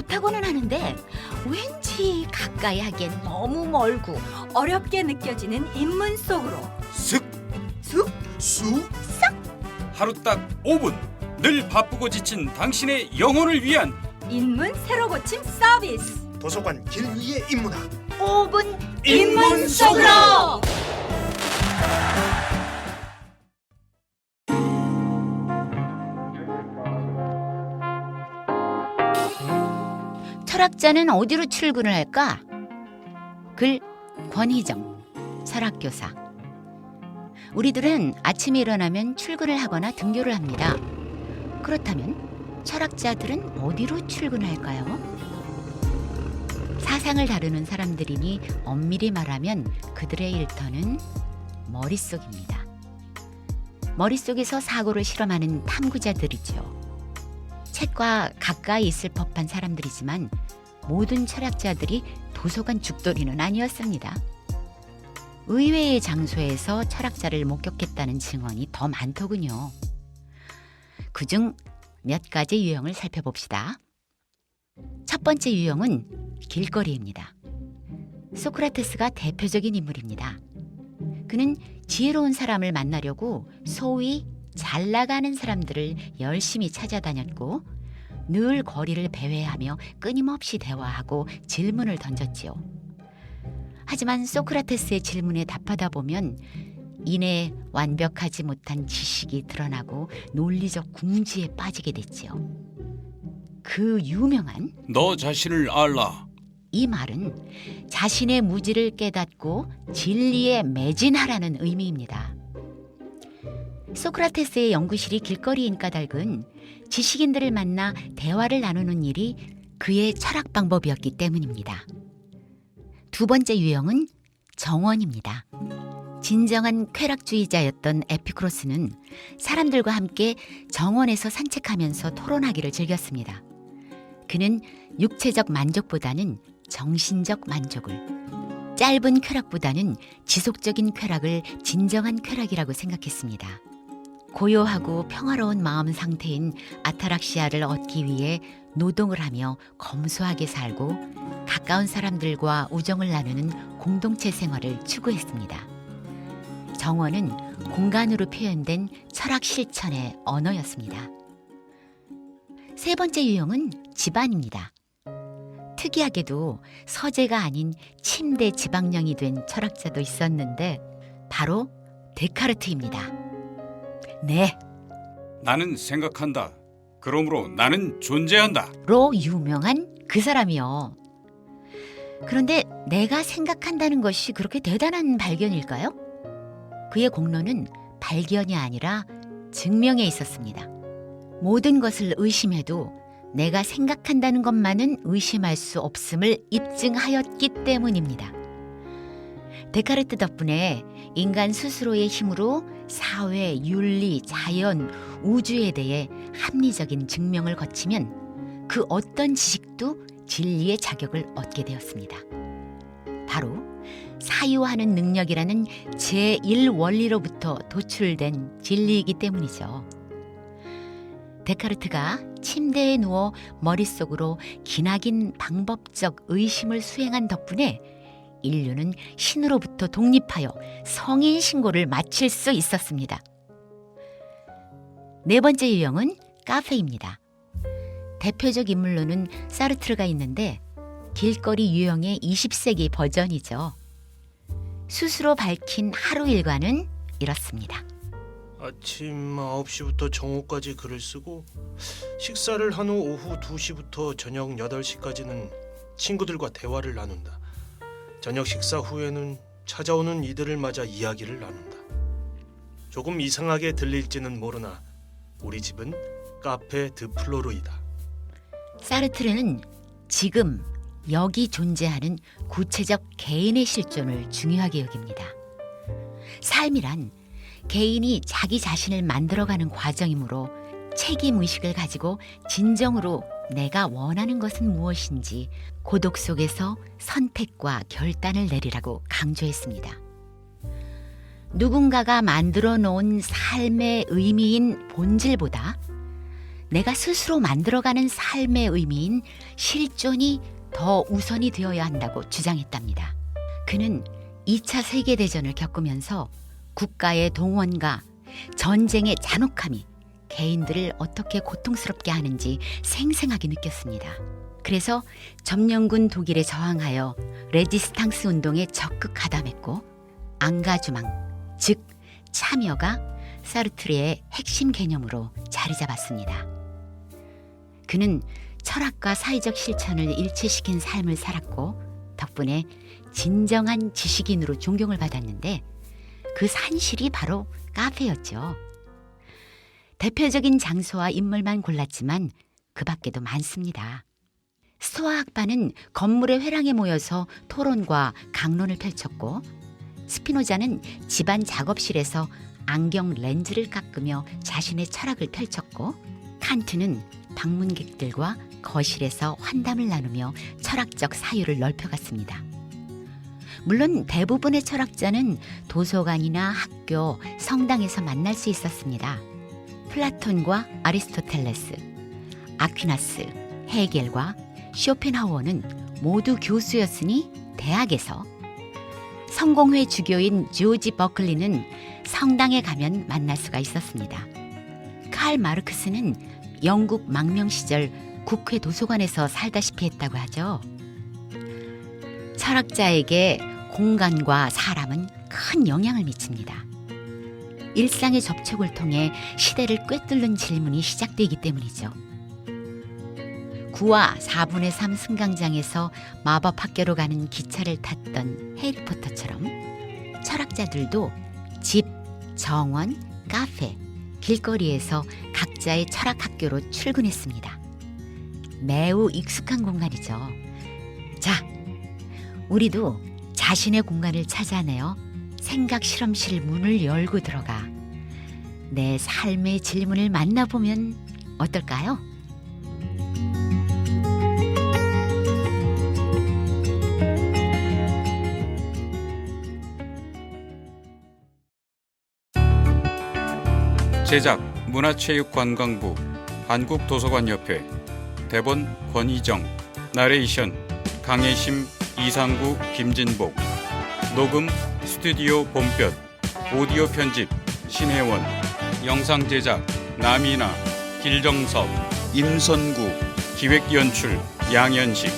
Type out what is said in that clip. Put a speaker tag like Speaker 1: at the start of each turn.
Speaker 1: 좋다고는 하는데 왠지 가까이 하기엔 너무 멀고
Speaker 2: 어렵게 느껴지는 인문 속으로
Speaker 3: 슥,
Speaker 2: 쑥
Speaker 3: 쑥, 하루 딱 5분 늘 바쁘고 지친 당신의 영혼을 위한
Speaker 2: 인문 새로 고침 서비스
Speaker 4: 도서관 길 위의 인문학
Speaker 1: 5분
Speaker 2: 인문 속으로.
Speaker 1: 철학자는 어디로 출근을 할까? 글 권희정, 철학교사. 우리들은 아침에 일어나면 출근을 하거나 등교를 합니다. 그렇다면 철학자들은 어디로 출근할까요? 사상을 다루는 사람들이니 엄밀히 말하면 그들의 일터는 머릿속입니다. 머릿속에서 사고를 실험하는 탐구자들이죠. 책과 가까이 있을 법한 사람들이지만 모든 철학자들이 도서관 죽돌이는 아니었습니다. 의외의 장소에서 철학자를 목격했다는 증언이 더 많더군요. 그중 몇 가지 유형을 살펴봅시다. 첫 번째 유형은 길거리입니다. 소크라테스가 대표적인 인물입니다. 그는 지혜로운 사람을 만나려고 소위 잘 나가는 사람들을 열심히 찾아다녔고 늘 거리를 배회하며 끊임없이 대화하고 질문을 던졌지요. 하지만 소크라테스의 질문에 답하다 보면 이내 완벽하지 못한 지식이 드러나고 논리적 궁지에 빠지게 됐지요. 그 유명한
Speaker 3: 너 자신을 알라.
Speaker 1: 이 말은 자신의 무지를 깨닫고 진리에 매진하라는 의미입니다. 소크라테스의 연구실이 길거리인 까닭은 지식인들을 만나 대화를 나누는 일이 그의 철학 방법이었기 때문입니다. 두 번째 유형은 정원입니다. 진정한 쾌락주의자였던 에피쿠로스는 사람들과 함께 정원에서 산책하면서 토론하기를 즐겼습니다. 그는 육체적 만족보다는 정신적 만족을, 짧은 쾌락보다는 지속적인 쾌락을 진정한 쾌락이라고 생각했습니다. 고요하고 평화로운 마음 상태인 아타락시아를 얻기 위해 노동을 하며 검소하게 살고 가까운 사람들과 우정을 나누는 공동체 생활을 추구했습니다. 정원은 공간으로 표현된 철학 실천의 언어였습니다. 세 번째 유형은 집안입니다. 특이하게도 서재가 아닌 침대 지방령이 된 철학자도 있었는데 바로 데카르트입니다. 네,
Speaker 3: 나는 생각한다. 그러므로 나는 존재한다.
Speaker 1: 로 유명한 그 사람이요. 그런데 내가 생각한다는 것이 그렇게 대단한 발견일까요? 그의 공로는 발견이 아니라 증명에 있었습니다. 모든 것을 의심해도 내가 생각한다는 것만은 의심할 수 없음을 입증하였기 때문입니다. 데카르트 덕분에 인간 스스로의 힘으로 사회, 윤리, 자연, 우주에 대해 합리적인 증명을 거치면 그 어떤 지식도 진리의 자격을 얻게 되었습니다. 바로 사유하는 능력이라는 제1원리로부터 도출된 진리이기 때문이죠. 데카르트가 침대에 누워 머릿속으로 기나긴 방법적 의심을 수행한 덕분에 인류는 신으로부터 독립하여 성인 신고를 마칠 수 있었습니다. 네 번째 유형은 카페입니다. 대표적 인물로는 사르트르가 있는데 길거리 유형의 20세기 버전이죠. 스스로 밝힌 하루 일과는 이렇습니다.
Speaker 4: 아침 9시부터 정오까지 글을 쓰고 식사를 한 후 오후 2시부터 저녁 8시까지는 친구들과 대화를 나눈다. 저녁 식사 후에는 찾아오는 이들을 맞아 이야기를 나눈다. 조금 이상하게 들릴지는 모르나 우리 집은 카페 드플로르이다.
Speaker 1: 사르트르는 지금 여기 존재하는 구체적 개인의 실존을 중요하게 여깁니다. 삶이란 개인이 자기 자신을 만들어가는 과정이므로 책임의식을 가지고 진정으로 내가 원하는 것은 무엇인지 고독 속에서 선택과 결단을 내리라고 강조했습니다. 누군가가 만들어 놓은 삶의 의미인 본질보다 내가 스스로 만들어가는 삶의 의미인 실존이 더 우선이 되어야 한다고 주장했답니다. 그는 2차 세계대전을 겪으면서 국가의 동원과 전쟁의 잔혹함이 개인들을 어떻게 고통스럽게 하는지 생생하게 느꼈습니다. 그래서 점령군 독일에 저항하여 레지스탕스 운동에 적극 가담했고 앙가주망, 즉 참여가 사르트르의 핵심 개념으로 자리 잡았습니다. 그는 철학과 사회적 실천을 일치시킨 삶을 살았고 덕분에 진정한 지식인으로 존경을 받았는데 그 산실이 바로 카페였죠. 대표적인 장소와 인물만 골랐지만 그 밖에도 많습니다. 스토아 학파는 건물의 회랑에 모여서 토론과 강론을 펼쳤고, 스피노자는 집안 작업실에서 안경 렌즈를 깎으며 자신의 철학을 펼쳤고, 칸트는 방문객들과 거실에서 환담을 나누며 철학적 사유를 넓혀갔습니다. 물론 대부분의 철학자는 도서관이나 학교, 성당에서 만날 수 있었습니다. 플라톤과 아리스토텔레스, 아퀴나스, 헤겔과 쇼펜하우어는 모두 교수였으니 대학에서, 성공회 주교인 조지 버클리는 성당에 가면 만날 수가 있었습니다. 칼 마르크스는 영국 망명 시절 국회 도서관에서 살다시피 했다고 하죠. 철학자에게 공간과 사람은 큰 영향을 미칩니다. 일상의 접촉을 통해 시대를 꿰뚫는 질문이 시작되기 때문이죠. 9와 4분의 3 승강장에서 마법 학교로 가는 기차를 탔던 해리포터처럼 철학자들도 집, 정원, 카페, 길거리에서 각자의 철학 학교로 출근했습니다. 매우 익숙한 공간이죠. 자, 우리도 자신의 공간을 찾아내어 생각 실험실 문을 열고 들어가 내 삶의 질문을 만나보면 어떨까요?
Speaker 3: 제작 문화체육관광부, 한국도서관협회, 대본 권희정, 나레이션 강혜심, 이상구, 김진복, 녹음 스튜디오 봄볕, 오디오 편집 신혜원, 영상 제작 남이나, 길정섭, 임선구, 기획 연출 양현식.